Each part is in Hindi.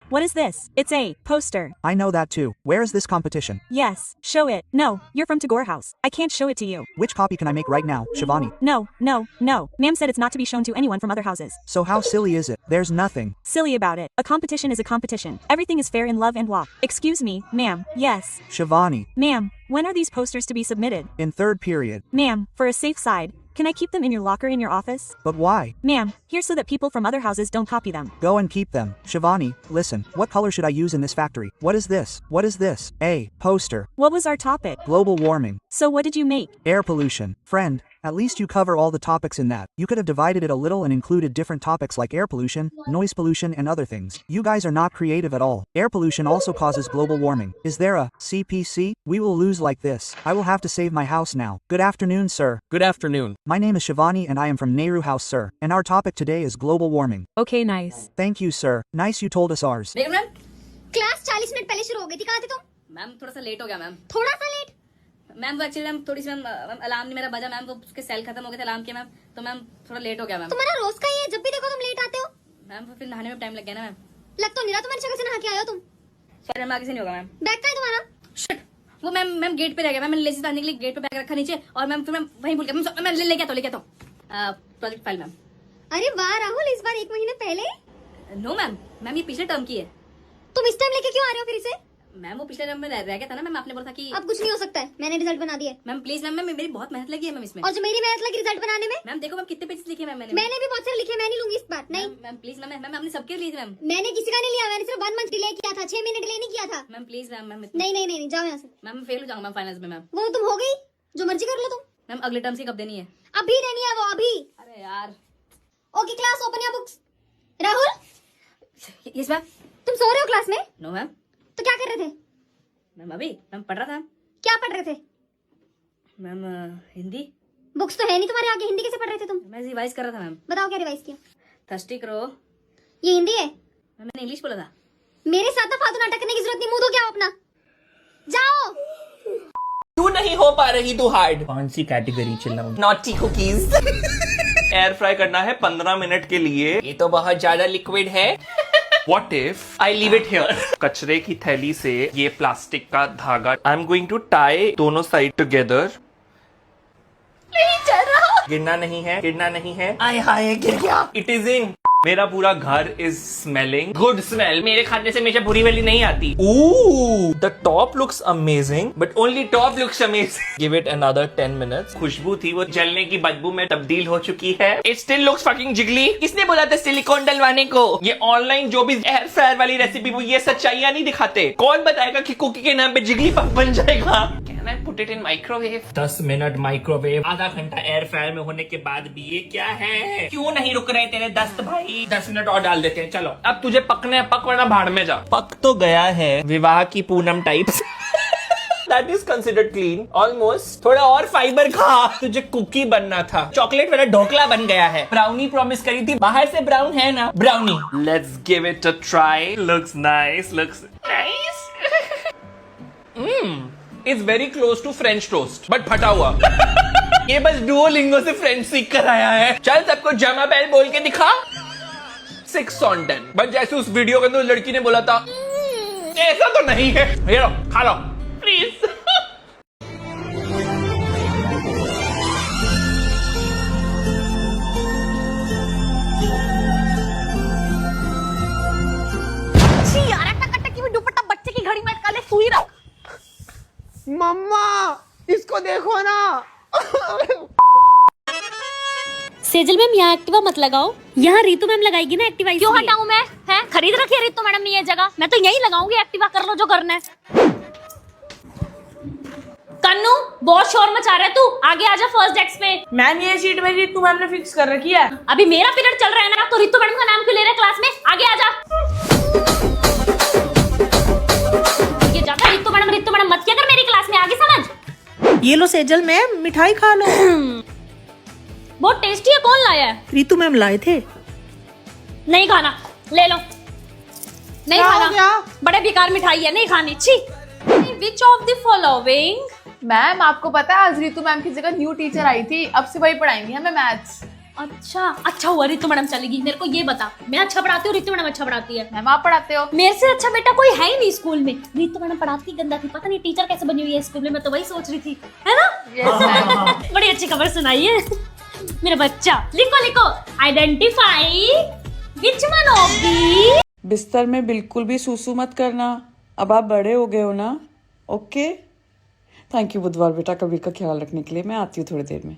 What is this? It's a poster. I know that too. Where is this competition? Yes, show it. No, you're from Tagore House. I can't show it to you. Which copy can I make right now, Shivani? No. Ma'am said it's not to be shown to anyone from other houses. So how silly is it? There's nothing Silly about it. A competition is a competition. Everything is fair in love and walk. Excuse me, ma'am. Yes. Shivani, Ma'am, when are these posters to be submitted? in third period. Ma'am, for a safe side, can I keep them in your locker in your office? But why? Ma'am, here so that people from other houses don't copy them. Go and keep them. Shivani, listen, what color should I use in this factory? What is this? What is this? A poster. What was our topic? Global warming. So what did you make? Air pollution. Friend, at least you cover all the topics in that. You could have divided it a little and included different topics like air pollution, noise pollution, and other things. You guys are not creative at all. Air pollution also causes global warming. Is there a CPC? We will lose like this. I will have to save my house now. Good afternoon, sir. Good afternoon. My name is Shivani and I am from Nehru House, sir. And our topic today is global warming. Okay, nice. Thank you, sir. Nice you told us ours. देखो मैम क्लास 40 मिनट पहले शुरू हो गई थी। कहाँ थे तुम? मैम थोड़ा सा लेट हो गया मैम। थोड़ा सा लेट? मैम वो एक्चुअली मैम थोड़ी सी मैम अलार्म नहीं मेरा बजा मैम, वो उसके सेल खत्म हो गए थे अलार्म के मैम, तो मैम थोड़ा लेट हो गया मैम। तुम्हारा रोज का ही है, जब भी देखो तुम लेट आते हो। मैम फिर नहाने में टाइम लग गया ना मैम। लग तो नहीं रहा तुम्हारी शक्ल से नहा के आए हो तुम। सॉरी मैम, आगे से नहीं होगा मैम। बैग कहाँ है तुम्हारा? शिट, वो मैम गेट पे रह गया मैम, मैंने लेजीज बांधने के लिए गेट पे बैग रखा नीचे, और मैम फिर मैम वहीं भूल गया। मैं लेके आता हूँ प्रोजेक्ट फाइल मैम। अरे वाह राहुल, इस बार 1 महीने पहले। नो मैम, मैम ये पिछले टर्म की है। तुम इस टाइम लेके क्यों आ रहे हो फिर से? मैम वो पिछले टर्म में रह गया था ना मैम, आपने बोला था कि अब कुछ नहीं हो सकता है, मैंने रिजल्ट बना दिया। मैम प्लीज मैम, मेरी बहुत मेहनत लगी है मैम इसमें। और जो मेरी मेहनत लगी रिजल्ट बनाने में, मैम देखो मैम कितने पेजेस लिखे मैम मैंने भी बहुत सारे लिखे। मैं नहीं लूंगी इस बार। नहीं मैम प्लीज मैम, मैम आपने सबके लिए मैम। मैंने किसी का नहीं लिया, मैंने सिर्फ 1 मंथ डिले किया था, 6 महीने डिले नहीं किया था। मैम प्लीज मैम, मैम नहीं जाओ यहाँ से। मैम फेल हो जाऊंगा मैम फाइनल्स में मैम। वो तुम हो गई, जो मर्जी कर लो तुम। मैम अगले टर्म से कब देनी है? अभी देनी है वो, अभी। अरे यार। Okay class open your books. Rahul yes ma'am. तुम सो रहे हो क्लास में? No ma'am. तो क्या कर रहे थे? मैम अभी मैम पढ़ रहा था। क्या पढ़ रहे थे? मैम हिंदी। बुक्स तो है नहीं तुम्हारे आगे, हिंदी कैसे पढ़ रहे थे तुम? मैं रिवाइज कर रहा था मैम। बताओ क्या रिवाइज किया? थर्स्टी करो। ये हिंदी है? मैम मैंने इंग्लिश बोला था। मेरे साथ ना फालतू नाटक करने की जरूरत नहीं, मुंह धो के आओ अपना। जाओ। क्यों नहीं हो पा रही तू हार्ड? कौन सी कैटेगरी चिल्लाऊं? Naughty cookies. एयर फ्राई करना है 15 मिनट के लिए। ये तो बहुत ज्यादा लिक्विड है। What if I leave it here? कचरे की थैली से ये प्लास्टिक का धागा I am going to tie दोनों साइड टुगेदर। नहीं चल रहा। गिरना नहीं है। आय हाय गिर गया। It is in. मेरा पूरा घर इज स्मेलिंग गुड स्मेल। मेरे खाने से हमेशा बुरी वाली नहीं आती। The top looks amazing but only top looks amazing. Give it another 10 minutes. खुशबू थी वो जलने की बदबू में तब्दील हो चुकी है। It still looks fucking jiggly. किसने बोला था सिलिकॉन डलवाने को? ये ऑनलाइन जो भी एयर फ्रायर वाली रेसिपी वो ये सच्चाइयां नहीं दिखाते। कौन बताएगा कि कुकी के नाम पे जिगली पफ बन जाएगा? Can I put it in microwave? 10 minute microwave, आधा घंटा एयर फ्रायर में होने के बाद भी ये क्या है? क्यों नहीं रुक रहे तेरे दस्त भाई? 10 मिनट और डाल देते हैं। चलो अब तुझे पकने पक वरना भाड़ में जा। पक तो गया है विवाह की Poonam types. That is considered clean, almost. थोड़ा और फाइबर खा। तुझे कुकी बनना था, चॉकलेट वाला ढोकला बन गया है। ब्राउनी प्रॉमिस करी थी, बाहर से ब्राउन है ना brownie. Let's give it a try. Looks nice. It's very close to French toast, but फटा हुआ। ये बस डुओलिंगो से फ्रेंच सीख कर आया है। चल सबको जमा बेल बोल के दिखा। 6 on 10। बट जैसे उस वीडियो के अंदर लड़की ने बोला था ऐसा तो नहीं है। ये लो खा लो प्लीज। यार टक-टक की दुपट्टा बच्चे की घड़ी में अटका ले, सुई रख। मम्मा इसको देखो ना। सेजल मैम यहाँ एक्टिवा मत लगाओ, यहाँ रीतू मैम लगाएगी ना एक्टिवा। क्यों हटाऊं मैं? हैं खरीद रखी है रीतू मैडम ने ये जगह, मैं तो यही लगाऊंगी एक्टिवा। कर लो जो करना है। कन्नू बहुत शोर मचा रहा है, तू आगे आजा फर्स्ट डेस्क पे। मैम ये सीट मेरी रीतू मैम ने फिक्स कर रखी है। अभी मेरा पीरियड चल रहा है ना, तो रीतू मैडम का नाम क्यों ले रहे हैं क्लास में? आगे आजा। ये जाता रीतू मैडम मत क्या कर मेरी क्लास में, आगे समझ। ये लो सेजल मैम मिठाई खा लो। बहुत टेस्टी है, कौन लाया है? रीतू मैम लाए थे। नहीं खाना, ले लो। नहीं क्या हो खाना, गया? बड़े बेकार मिठाई है, नहीं खानी। छी। Which of the following? Ma'am आपको पता है आज रीतू मैम की जगह न्यू टीचर आई थी, अब से वही पढ़ाएंगी हमें मैथ्स। अच्छा अच्छा हुआ रितु मैडम चलेगी। मेरे को ये बता, मैं अच्छा पढ़ाती हूँ, रितु मैडम अच्छा पढ़ाती है? मैम आप पढ़ाते हो? मेरे से अच्छा बेटा कोई है ही नहीं स्कूल में। रितु मैडम पढ़ाती गंदा थी, पता नहीं टीचर कैसे बनी हुई है स्कूल में, मैं तो वही सोच रही थी, है ना? बड़ी अच्छी खबर सुनाई है मेरा बच्चा। लिखो लिखो, identify which one of the. बिस्तर में बिल्कुल भी सूसू मत करना, अब आप बड़े हो गए हो ना। ओके, थैंक यू बुधवार बेटा कबीर का ख्याल रखने के लिए। मैं आती हूँ थोड़ी देर में।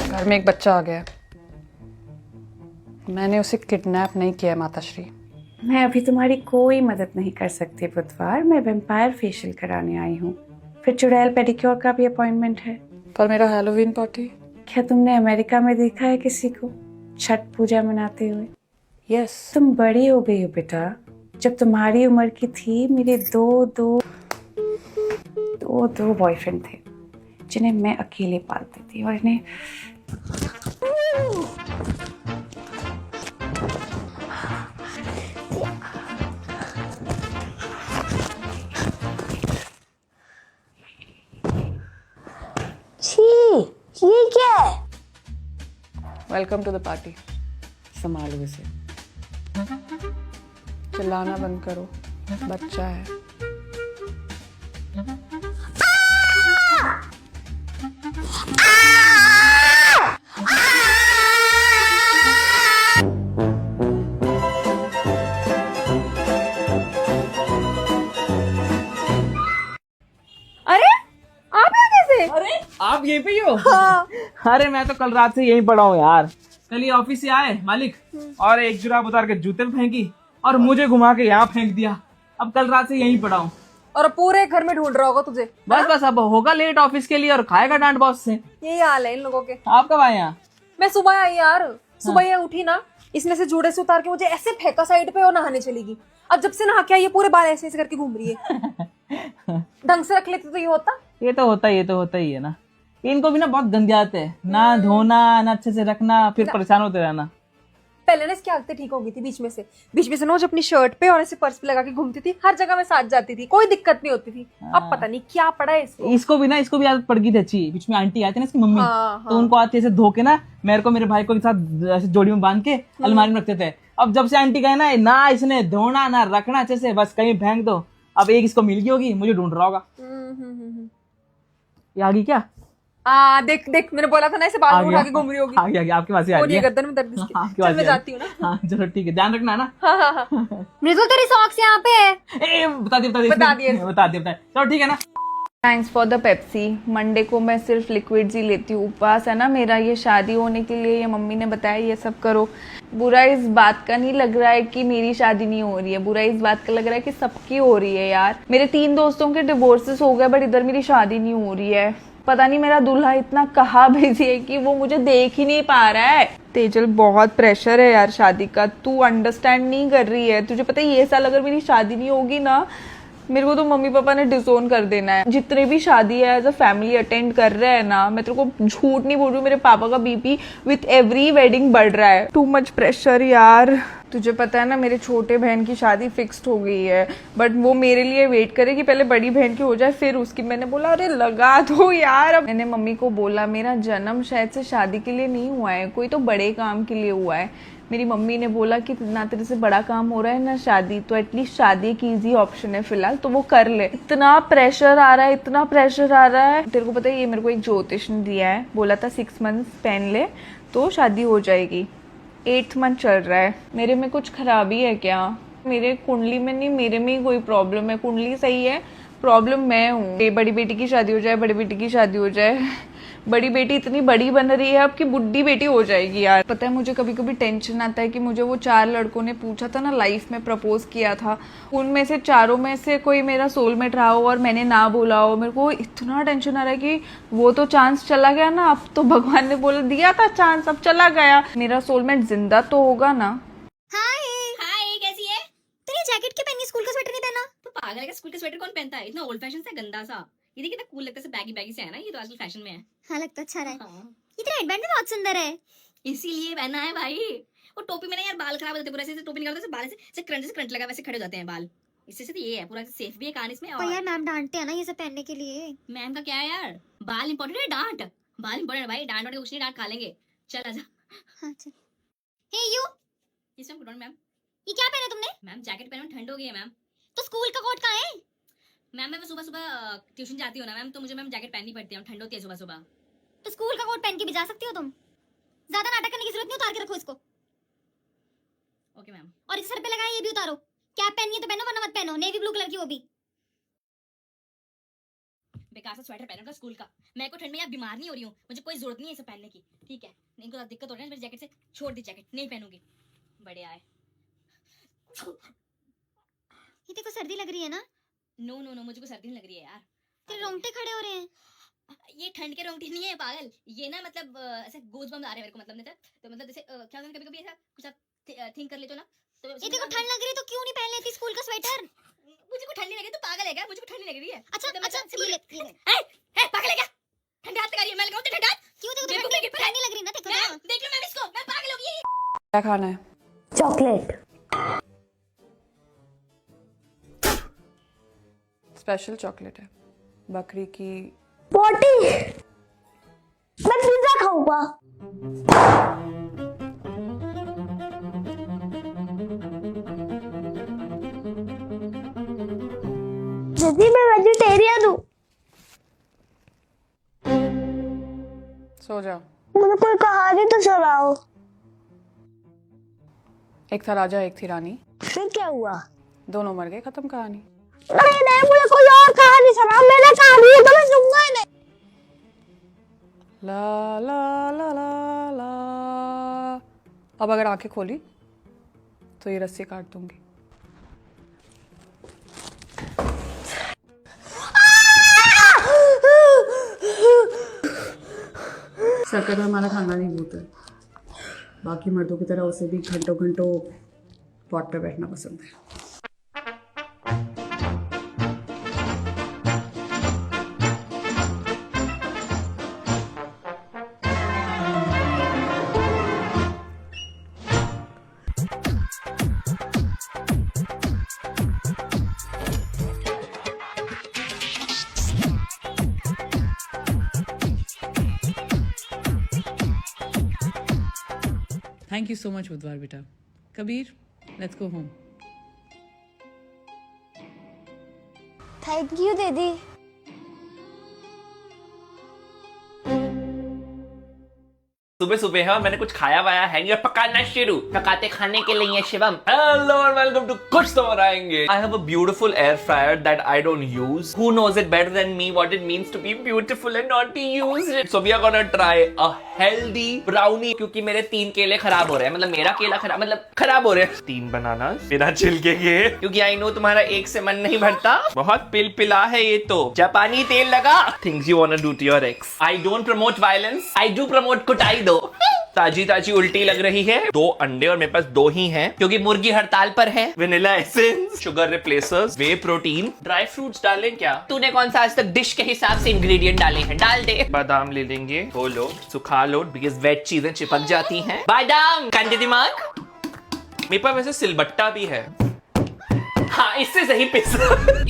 घर में एक बच्चा आ गया। मैंने उसे किडनैप नहीं किया माताश्री। मैं अभी तुम्हारी कोई मदद नहीं कर सकती बुधवार। मैं वेम्पायर फेशियल कराने आई हूँ, फिर चुड़ैल पेडिक्योर का भी अपॉइंटमेंट है। पर मेरा हैलोवीन पार्टी। क्या तुमने अमेरिका में देखा है किसी को छठ पूजा मनाते हुए? यस। तुम बड़ी हो गई हो बेटा। जब तुम्हारी उम्र की थी मेरे दो बॉयफ्रेंड थे जिन्हें मैं अकेले पालती थी और इन्हें ये क्या है? Welcome to the party. संभालो इसे, चिल्लाना बंद करो, बच्चा है। आप यहीं पे ही हो? हाँ। अरे मैं तो कल रात से यहीं पड़ा हूँ यार। कल ये ऑफिस से आए मालिक और एक जुराब उतार के जूते में फेंकी और मुझे घुमा के यहाँ फेंक दिया। अब कल रात से यहीं पड़ा हूँ। और पूरे घर में ढूंढ रहा होगा तुझे। बस अब होगा लेट ऑफिस के लिए और खाएगा डांट बॉस से। यही हाल है इन लोगों के। आप कब आए यहाँ? मैं सुबह आई यार। सुबह ये उठी ना, इसमें से जूड़े से उतार के मुझे ऐसे फेंका साइड पे और नहाने चलेगी। अब जब से नहा के आई ये पूरे बाल ऐसे ऐसे करके घूम रही है। ढंग से रख लेते तो ये होता। ये तो होता ही है ना। इनको भी ना बहुत गंदे आते हैं, ना धोना ना अच्छे से रखना, फिर परेशान होते रहना। पहले ना इसकी आदतें ठीक हो गई थी, बीच में से ना वो जो अपनी शर्ट पे और ऐसे पर्स पे लगा के घूमती थी, हर जगह में साथ जाती थी, कोई दिक्कत नहीं होती थी। अब पता नहीं क्या पड़ा है इसको भी आदत पड़ गई थी अच्छी। बीच में आंटी आती है ना इसकी मम्मी, तो उनको आती है ऐसे धो के ना मेरे को मेरे भाई को के साथ ऐसे जोड़ी में बांध के अलमारी में रखते थे। अब जब से आंटी गए ना इसने धोना ना रखना अच्छे से, बस कहीं फेंक दो। अब एक इसको मिल गई होगी, मुझे ढूंढ रहा होगा। ये आ गई क्या? देख मैंने बोला था ना ऐसे बाल उठा के घूम रही होगी। आ गया आपके पास ही आ गया। गर्दन में दर्द इसके। चल मैं जाती हूँ ना। हाँ चलो ठीक है, ध्यान रखना ना। हाँ। मृदुल तेरी सॉक्स यहाँ पे है। बता दिए। चलो ठीक है ना। Thanks for the Pepsi. Monday को मैं सिर्फ लिक्विड्स ही लेती हूँ, उपवास है ना मेरा। ये शादी होने के लिए ये मम्मी ने बताया ये सब करो। बुरा इस बात का नहीं लग रहा है कि मेरी शादी नहीं हो रही है, बुरा इस बात का लग रहा है कि सबकी हो रही है यार। मेरे 3 दोस्तों के डिवोर्सेस हो गए बट इधर मेरी शादी नहीं हो रही है। पता नहीं मेरा दूल्हा इतना कहाँ बिजी है कि वो मुझे देख ही नहीं पा रहा है। तेजल बहुत प्रेशर है यार शादी का, तू अंडरस्टैंड नहीं कर रही है। तुझे पता है ये साल अगर मेरी शादी नहीं होगी ना, मेरे को तो मम्मी पापा ने डिसोन कर देना है। जितने भी शादी है एज अ फैमिली अटेंड कर रहे हैं ना, मैं तेरे को झूठ नहीं बोल रही हूँ, मेरे पापा का बीपी विथ एवरी वेडिंग बढ़ रहा है। टू मच प्रेशर यार। तुझे पता है ना मेरे छोटे बहन की शादी फिक्स्ड हो गई है, बट वो मेरे लिए वेट करे कि पहले बड़ी बहन की हो जाए फिर उसकी। मैंने बोला अरे लगा दो यार। अब मैंने मम्मी को बोला मेरा जन्म शायद से शादी के लिए नहीं हुआ है, कोई तो बड़े काम के लिए हुआ है। मेरी मम्मी ने बोला कि ना तेरे से बड़ा काम हो रहा है ना शादी, तो एटलीस्ट शादी एक ईजी ऑप्शन है फिलहाल, तो वो कर ले। इतना प्रेशर आ रहा है तेरे को पता है। ये मेरे को एक ज्योतिष ने दिया है, बोला था 6 मंथ्स पहन ले तो शादी हो जाएगी। 8th मंथ चल रहा है। मेरे में कुछ खराबी है क्या? मेरे कुंडली में नहीं, मेरे में ही कोई प्रॉब्लम है। कुंडली सही है, प्रॉब्लम मैं हूँ। बड़ी बेटी की शादी हो जाए, बड़ी बेटी की शादी हो जाए। बड़ी बेटी इतनी बड़ी बन रही है अब कि बुढ़ी बेटी हो जाएगी यार। पता है मुझे कभी कभी टेंशन आता है कि मुझे वो 4 लड़कों ने पूछा था ना लाइफ में, प्रपोज किया था, उनमें से चारों में से कोई मेरा सोलमेट रहा हो और मैंने ना बोला हो। मेरे को इतना टेंशन आ रहा है कि वो तो चांस चला गया ना, अब तो भगवान ने बोला दिया था चांस, अब चला गया। मेरा सोलमेट जिंदा तो होगा ना। हाय कैसी है? तेरी जैकेट क्यों पहनी? स्कूल का स्वेटर नहीं पहना? तो पागल है, स्कूल का स्वेटर कौन पहनता है? इतना ओल्ड फैशन सा गंदा सा। ये देखिए कितना कूल लगता है, बैगी से है ना, ये तो आजकल फैशन में है। हाँ लगता अच्छा रहा है। हाँ। ये तेरा हेडबैंड भी बहुत सुंदर है। इसीलिए पहना है भाई। वो टोपी में ना यार बाल खराब हो जाते पूरा, ऐसे टोपी निकालते से बाल से करंट लगा वैसे खड़े हो जाते हैं बाल। इससे तो ये है पूरा सेफ भी है कान इसमें। पर यार मैम डांटते हैं ना ये सब पहनने के लिए। मैम का क्या है यार, बाल इंपॉर्टेंट है डांट? बाल इंपॉर्टेंट है भाई, डांट वाट के कुछ नहीं, डांट खा लेंगे। चल आजा। हाँ चल। Hey you. Yes ma'am, good morning ma'am. ये क्या पहना तुमने? मैम जैकेट पहना, ठंड हो गई है मैम। तो स्कूल का कोट कहाँ है? मैम मैं सुबह सुबह ट्यूशन जाती हूँ ना मैम, तो मुझे मैम जैकेट पहननी पड़ती है, ठंड होती है सुबह सुबह। तो स्कूल का कोट पहन के भी जा सकती हो तुम, ज्यादा नाटक करने की जरूरत नहीं, उतार के रखो इसको। Okay ma'am. और इस सर पे लगाया ये भी उतारो। कैप पहनी है तो पहनो, वरना मत पहनो। नेवी ब्लू कलर की वो भी। बेकार सा स्वेटर पहनो स्कूल का। मैं को ठंड में यार बीमार नहीं हो रही हूँ, मुझे कोई जरूरत नहीं है इसे पहनने की, ठीक है? इनको ज्यादा दिक्कत हो रही है, मेरी जैकेट से छोड़ दी, जैकेट नहीं पहनूंगी। बड़े आए। ये देखो सर्दी लग रही है ना? नो नो नो, मुझे को सर्दी नहीं लग रही है यार। तेरे रोंगटे खड़े हो रहे हैं। ये ठंड के रोंगटे नहीं है पागल, ये ना मतलब ऐसे गोज बम आ रहे हैं मेरे को, मतलब नहीं तो मतलब जैसे क्या होता है, कभी-कभी ऐसा कुछ आप थिंक कर लेते हो ना, तो ये देखो ठंड लग रही है तो क्यों नहीं पहन लेती स्कूल का स्वेटर? मुझे को ठंड नहीं लग रही, तो पागल है क्या? मुझे को ठंड नहीं लग रही है। अच्छा ये ले पागल है क्या? ठंड हाथ लगा रही है, मैं लगाऊं तो ठंड हाथ क्यों? देखो ठंड नहीं लग रही ना, देखो ना, देख लो मैम इसको, मैं पागल हो गई। क्या खाना है? चॉकलेट। स्पेशल चॉकलेट है, बकरी की। पोटी, मैं पिज्जा खाऊंगा। दीदी मैं वेजिटेरियन हूँ। सो जाओ। मुझे कोई कहानी तो सुनाओ। एक था राजा एक थी रानी। फिर क्या हुआ? दोनों मर गए, खत्म कहानी। नहीं नहीं, मुझे कोई और कहानी सुनाओ, मेरा कहानी है तो मैं सुनूंगा ही नहीं। ला ला ला ला ला। अब अगर आंखें खोली तो ये रस्सी काट दूंगी। सरकत हमारा खानदानी भूत है, बाकी मर्दों की तरह उसे भी घंटों घंटों पॉट पे बैठना पसंद है। Thank you so much, Budwar beta. Kabir, let's go home. Thank you दीदी। सुबह सुबह है, मैंने कुछ खाया वाया है या पकाना शुरू। पकाते खाने के लिए Shivam. Hello and welcome to कुछ तो बनाएंगे। I have a beautiful air fryer that I don't use. Who knows it better than me what it means to be beautiful and not to use it. So we are gonna try a healthy brownie, क्योंकि मेरे 3 केले खराब हो रहे हैं, मतलब मेरा केला खराब, मतलब खराब हो रहे हैं। 3 बनाना बिना छिलके के, क्योंकि आई नो तुम्हारा एक से मन नहीं भरता। बहुत पिलपिला है ये तो। जापानी तेल लगा। Things you want to do to your ex. I don't promote violence, I do promote कुटाई दो। ताजी ताजी उल्टी लग रही है। 2 अंडे और मेरे पास 2 ही हैं, क्योंकि मुर्गी हड़ताल पर है। वेनिला एसेंस, शुगर रिप्लेसर्स, वे प्रोटीन, ड्राई फ्रूट्स डालें क्या? तूने कौन सा आज तक डिश के हिसाब से इंग्रेडिएंट डाले हैं? डाल दे। बादाम ले लेंगे, धो लो, सुखा लो, बिकॉज़ वेट चीजें चिपक जाती हैं। बादाम कंदे दिमाग। मेरे पास वैसे सिलबट्टा भी है। हाँ, इससे सही पिस।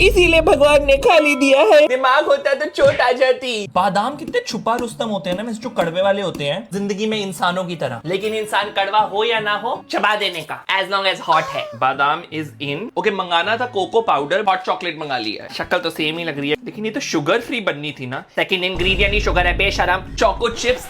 इसीलिए भगवान ने खाली दिया है। दिमाग होता तो चोट आ जाती। बादाम कितने छुपा रुस्तम होते हैं ना, जो कड़वे वाले होते हैं जिंदगी में इंसानों की तरह। लेकिन इंसान कड़वा हो या ना हो, चबा देने का, एज लॉन्ग एज हॉट है। बादाम इज इन। ओके, मंगाना था कोको पाउडर, हॉट चॉकलेट मंगा लिया है। शक्ल तो सेम ही लग रही है, लेकिन ये तो शुगर फ्री बननी थी ना। सेकंड इंग्रेडिएंट ही शुगर है, बेशरम। Choco chips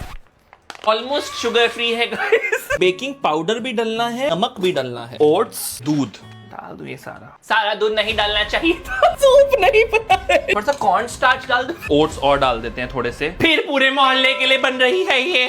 almost sugar free है गाइस। बेकिंग पाउडर भी डालना है, नमक भी डालना है, ओट्स, दूध डाल दो। ये सारा दूध नहीं डालना चाहिए था, सूप नहीं पता है। थोड़ा सा कॉर्न स्टार्च डाल दो, ओट्स और डाल देते हैं थोड़े से, फिर पूरे मोहल्ले के लिए बन रही है ये।